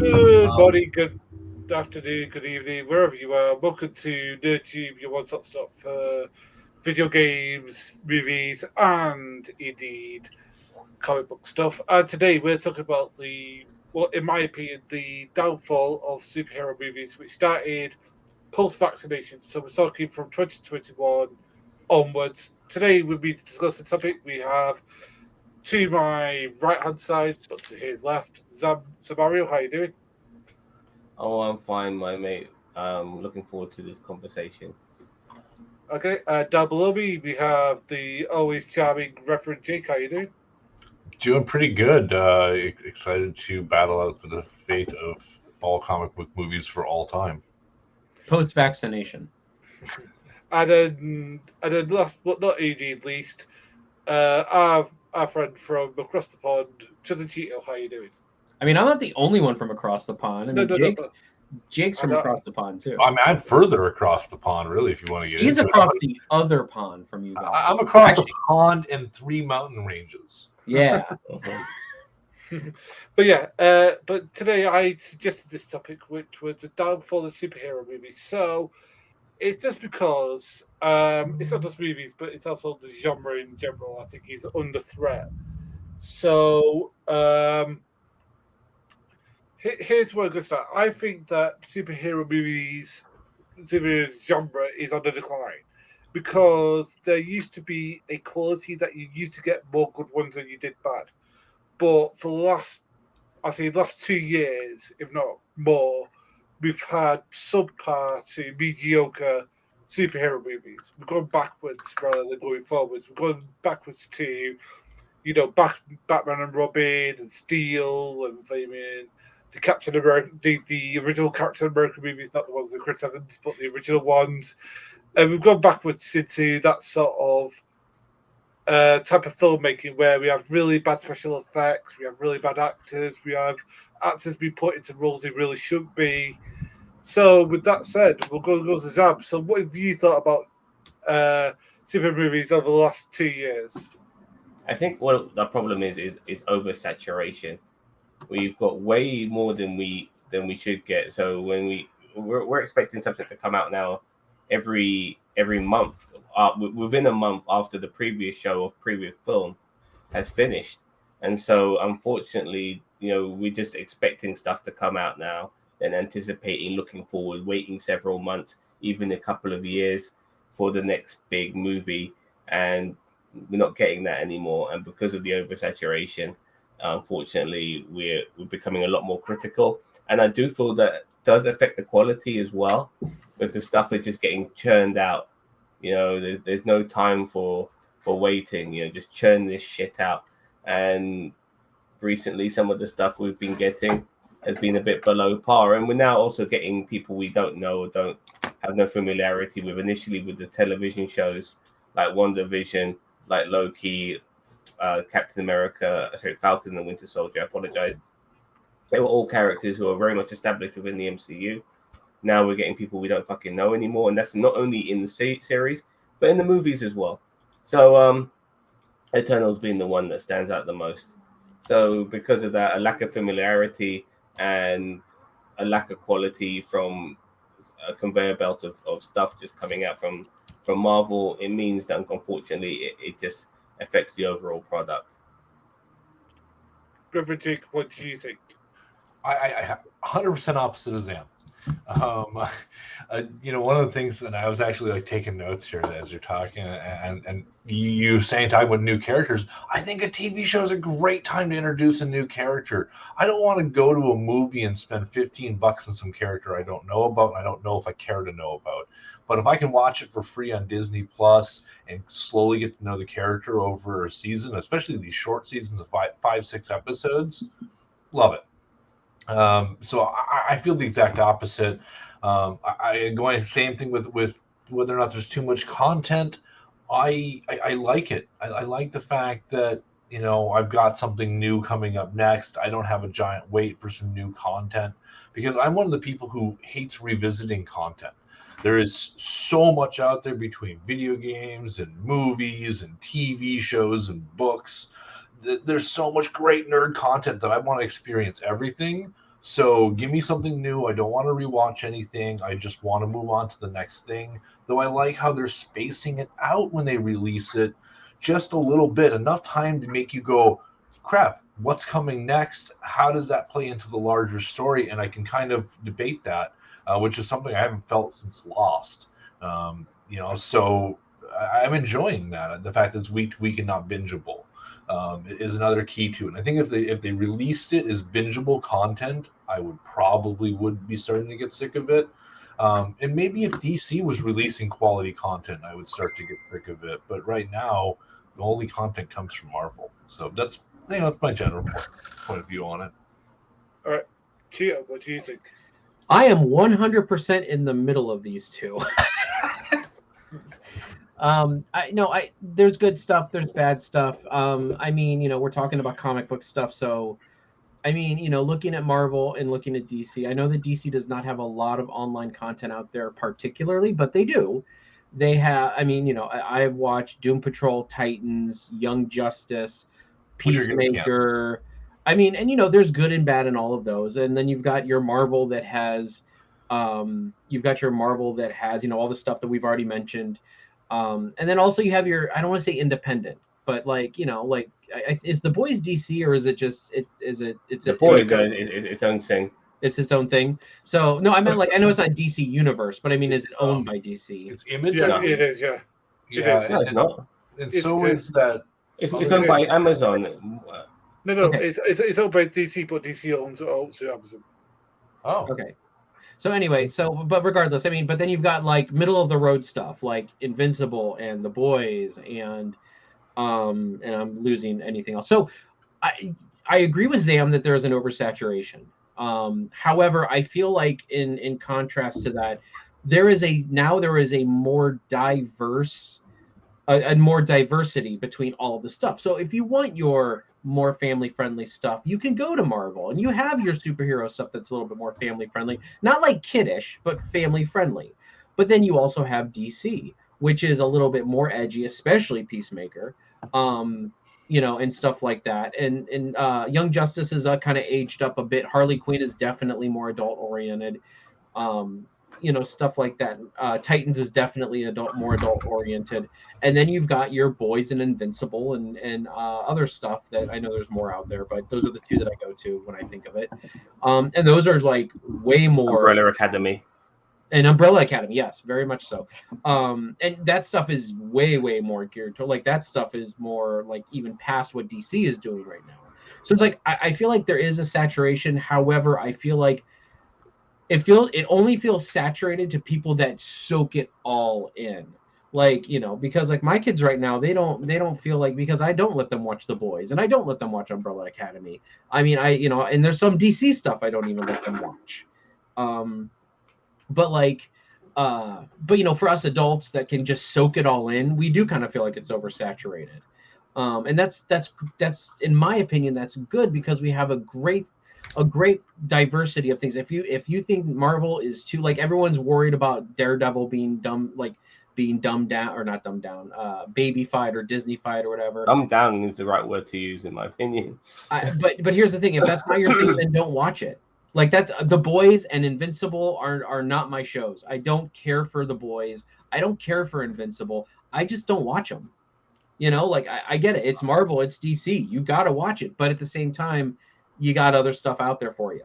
Good morning, good afternoon, good evening, wherever you are. Welcome to NerdTube, your one-stop shop for video games, movies, and indeed comic book stuff. And today we're talking about well, in my opinion, the downfall of superhero movies, which started post-vaccination. So we're talking from 2021 onwards. Today, with me to discuss the topic, we have to my right-hand side, but to his left, Zamario. How you doing? Oh, I'm fine, my mate. Looking forward to this conversation. Okay, down below me we have the always charming Reverend Jake. How you doing? Doing pretty good. Excited to battle out the fate of all comic book movies for all time. Post vaccination. And then last but not indeed least, our friend from across the pond, Cousin Cheeto. How you doing? I mean, I'm not the only one from across the pond. I No, mean, no, no. Jake's I from know. across the pond too. I'm further across the pond, really, if you want to get He's into across the other pond from you it. guys. I'm across Actually, the pond and 3 mountain ranges. yeah. But yeah, but today I suggested this topic, which was the downfall of superhero movies. So it's just because it's not just movies, but it's also the genre in general. I think is under threat. So here's where I'm going to start. I think that superhero genre is on the decline because there used to be a quality that you used to get more good ones than you did bad. But for the last 2 years, if not more, we've had subpar to mediocre superhero movies. We've gone backwards rather than going forwards. We've gone backwards to, Batman and Robin and Steel and Flaming. The Captain America, the original Captain America movies, not the ones with Chris Evans, but the original ones. And we've gone backwards into that sort of type of filmmaking where we have really bad special effects, we have really bad actors, we have actors being put into roles they really shouldn't be. So, with that said, we'll go to Zab. So, what have you thought about super movies over the last 2 years? I think what the problem is oversaturation. We've got way more than we should get. So when we're expecting something to come out now every month, within a month after the previous show of previous film has finished, and so unfortunately, we're just expecting stuff to come out now, and anticipating, looking forward, waiting several months, even a couple of years for the next big movie, and we're not getting that anymore. And because of the oversaturation, unfortunately, we're becoming a lot more critical, and I do feel that does affect the quality as well, because stuff is just getting churned out. There's no time for waiting. Just churn this shit out. And recently, some of the stuff we've been getting has been a bit below par, and we're now also getting people we don't know or don't have no familiarity with. Initially, with the television shows like WandaVision, like Loki, Captain America, sorry, Falcon and the Winter Soldier. I apologize. They were all characters who are very much established within the MCU. Now we're getting people we don't fucking know anymore, and that's not only in the series, but in the movies as well. So, Eternal's been the one that stands out the most. So, because of that, a lack of familiarity and a lack of quality from a conveyor belt of stuff just coming out from Marvel, it means that unfortunately it just affects the overall product. Reverend Jake, what do you think? I have 100% opposite of Zam. One of the things, and I was actually like taking notes here as you're talking, and you saying talking about new characters. I think a TV show is a great time to introduce a new character. I don't want to go to a movie and spend $15 on some character I don't know about, and I don't know if I care to know about. But if I can watch it for free on Disney Plus and slowly get to know the character over a season, especially these short seasons of five, 6 episodes, love it. So I feel the exact opposite. I going same thing with whether or not there's too much content. I like it. I like the fact that I've got something new coming up next. I don't have a giant wait for some new content because I'm one of the people who hates revisiting content. There is so much out there between video games and movies and TV shows and books. There's so much great nerd content that I want to experience everything. So give me something new. I don't want to rewatch anything. I just want to move on to the next thing. Though I like how they're spacing it out when they release it just a little bit, enough time to make you go, crap, what's coming next? How does that play into the larger story? And I can kind of debate that, which is something I haven't felt since Lost. So I'm enjoying that. The fact that it's week to week and not bingeable. Is another key to it. And I think if they released it as bingeable content, I would be starting to get sick of it. And maybe if DC was releasing quality content, I would start to get sick of it. But right now, the only content comes from Marvel. So that's my general point of view on it. All right, Cheeto, what do you think? I am 100% in the middle of these two. There's good stuff, there's bad stuff. We're talking about comic book stuff, so looking at Marvel and looking at DC, I know that DC does not have a lot of online content out there particularly, but they do. They have, I've watched Doom Patrol, Titans, Young Justice, Peacemaker. There's good and bad in all of those. And then you've got your Marvel that has all the stuff that we've already mentioned. And then also you have your, I don't want to say independent, but is The Boys DC, or is it just it's The Boys is its own thing. It's its own thing. So no, I meant I know it's not DC Universe, but is it owned by DC? It's Image. Yeah, it is. Yeah, yeah, No, it's not. And so is that. It's owned by Amazon. No, Okay. It's owned by DC, but DC owns also Amazon. Oh, okay. So anyway, but regardless, but then you've got middle of the road stuff like Invincible and The Boys and I'm losing anything else. So I agree with Zam that there is an oversaturation. However, I feel like in contrast to that, there is a more diverse and more diversity between all of the stuff. So if you want your more family friendly stuff, you can go to Marvel and you have your superhero stuff that's a little bit more family friendly, not like kiddish, but family friendly. But then you also have DC, which is a little bit more edgy, especially Peacemaker, and stuff like that. And Young Justice is kind of aged up a bit. Harley Quinn is definitely more adult oriented. Stuff like that. Titans is definitely more adult oriented. And then you've got your Boys and Invincible and other stuff that I know there's more out there, but those are the two that I go to when I think of it. And those are way more. Umbrella Academy. And Umbrella Academy, yes, very much so. And that stuff is way, way more geared to that stuff is more even past what DC is doing right now. So it's I feel like there is a saturation. However, I feel like it only feels saturated to people that soak it all in. Because my kids right now, they don't feel because I don't let them watch The Boys and I don't let them watch Umbrella Academy. And there's some DC stuff I don't even let them watch. But for us adults that can just soak it all in, we do kind of feel like it's oversaturated. And that's in my opinion, that's good because we have a great diversity of things. If you think Marvel is too everyone's worried about Daredevil being dumbed down or not dumbed down, babyfied or Disneyfied or whatever. Dumbed down is the right word to use in my opinion. But here's the thing: if that's not your thing, then don't watch it. That's The Boys and Invincible are not my shows. I don't care for The Boys. I don't care for Invincible. I just don't watch them. I get it. It's Marvel. It's DC. You got to watch it. But at the same time, you got other stuff out there for you.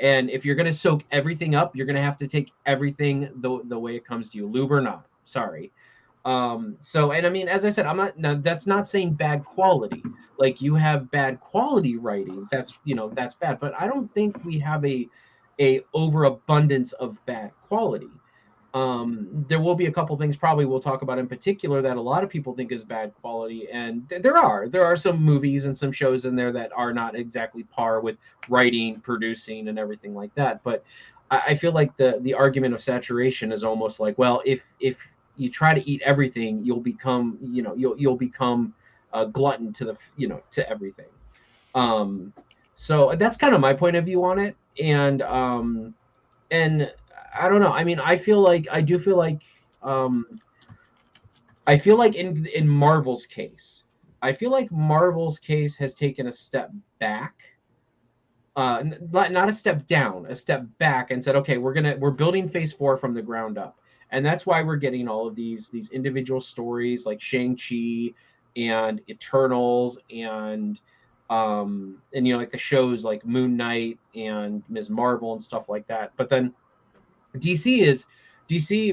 And if you're going to soak everything up, you're going to have to take everything the way it comes to you, lube or not. Sorry. As I said, that's not saying bad quality. You have bad quality writing. That's bad. But I don't think we have a overabundance of bad quality. There will be a couple things probably we'll talk about in particular that a lot of people think is bad quality. And there are some movies and some shows in there that are not exactly par with writing, producing, and everything like that. But I feel like the argument of saturation is almost if you try to eat everything, you'll become a glutton to to everything. So that's kind of my point of view on it. And I don't know. I feel like in Marvel's case, Marvel's case has taken a step back not a step down, a step back, and said, okay, we're building Phase 4 from the ground up, and that's why we're getting all of these individual stories like Shang-Chi and Eternals and like the shows like Moon Knight and Ms. Marvel and stuff like that. But then DC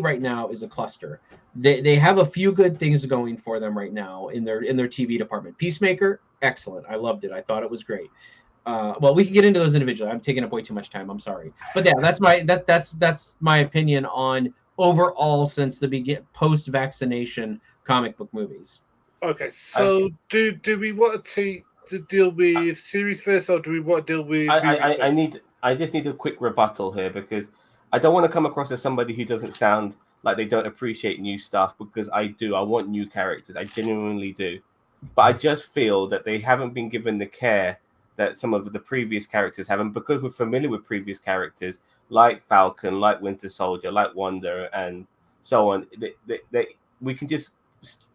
right now is a cluster. They have a few good things going for them right now in their TV department. Peacemaker, excellent. I loved it. I thought it was great. Well, we can get into those individually. I'm taking up way too much time. I'm sorry, but yeah, that's my opinion on overall since the post-vaccination comic book movies. Okay, so do we want to deal with series first, or do we want to deal with? I just need a quick rebuttal here because I don't want to come across as somebody who doesn't sound like they don't appreciate new stuff, because I do. I want new characters. I genuinely do. But I just feel that they haven't been given the care that some of the previous characters have. And because we're familiar with previous characters like Falcon, like Winter Soldier, like Wanda, and so on, we can just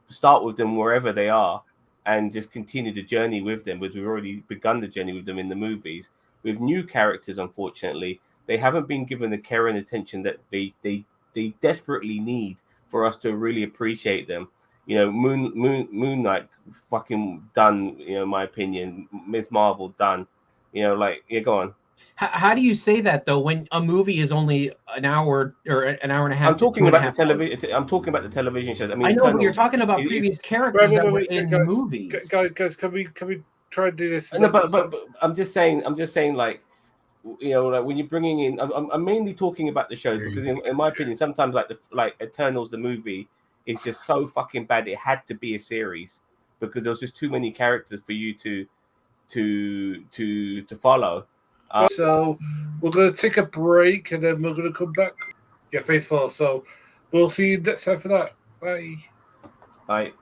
start with them wherever they are and just continue the journey with them, because we've already begun the journey with them in the movies. With new characters, unfortunately, they haven't been given the care and attention that they desperately need for us to really appreciate them. Moon Knight, fucking done. In my opinion, Ms. Marvel done. Go on. How do you say that though when a movie is only an hour or an hour and a half? I'm talking about the television. I'm talking about the television shows. I mean, I know, but you're talking about previous characters that were in guys, movies. Guys, can we try to do this? No, but I'm just saying, like, like when you're bringing in, I'm mainly talking about the shows because, in my opinion, sometimes like Eternals, the movie, is just so fucking bad. It had to be a series because there was just too many characters for you to follow. So we're going to take a break and then we're going to come back. Yeah, Phase 4. So we'll see you next time for that. Bye. Bye.